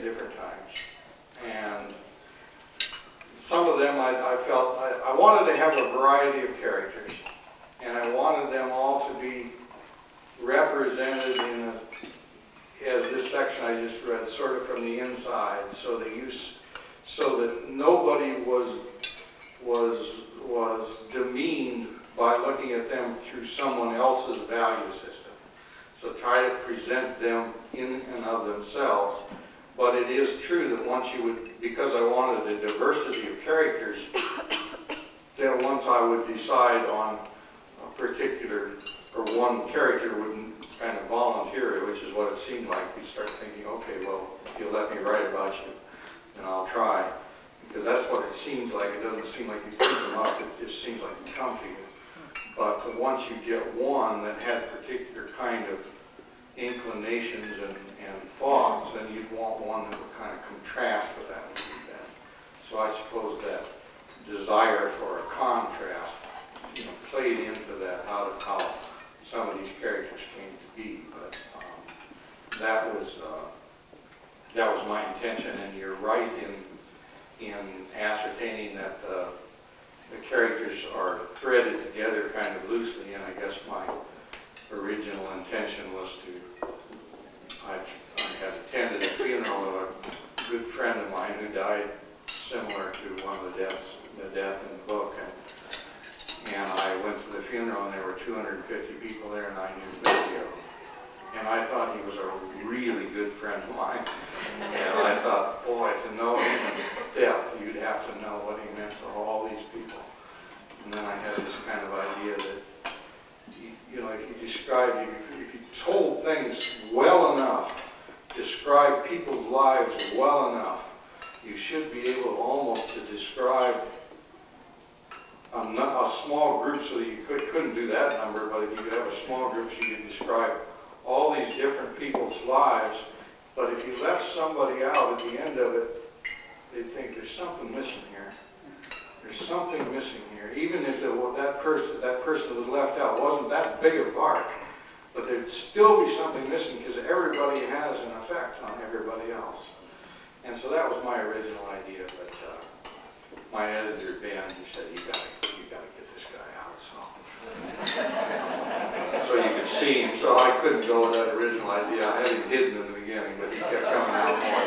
different times. And some of them I felt, I wanted to have a variety of characters. And I wanted them all to be represented in as this section I just read, sort of from the inside, so that nobody was demeaned by looking at them through someone else's value system. So try to present them in and of themselves. But it is true that once you would, because I wanted a diversity of characters, then once I would decide on a particular, or one character wouldn't kind of volunteer it, which is what it seemed like, you start thinking, okay, well, if you'll let me write about you, then I'll try. Because that's what it seems like. It doesn't seem like you think them up, it just seems like you come to you. But once you get one that had particular kind of inclinations and thoughts, then you'd want one that would kind of contrast with that. So I suppose that desire for a contrast, played into that, how some of these characters came to be. But that was my intention, and you're right in ascertaining that the characters are threaded together kind of loosely, and I guess my original intention was to, I had attended a funeral of a good friend of mine who died similar to one of the death in the book, and I went to the funeral and there were 250 people there and I knew video. And I thought he was a really good friend of mine. And I thought, boy, to know him in depth, you'd have to know what he meant to all these people. And then I had this kind of idea that, if you described, if you told things well enough, describe people's lives well enough, you should be able almost to describe a small group, so that you couldn't do that number, but if you could have a small group, so you could describe all these different people's lives. But if you left somebody out at the end of it, they'd think there's something missing here. There's something missing here. Even if that person that was left out wasn't that big a part, but there'd still be something missing because everybody has an effect on everybody else. And so that was my original idea, but my editor, Ben, he said, you gotta get this guy out, so you could see him. So I couldn't go with that original idea. I had him hidden in the beginning, but he kept coming out more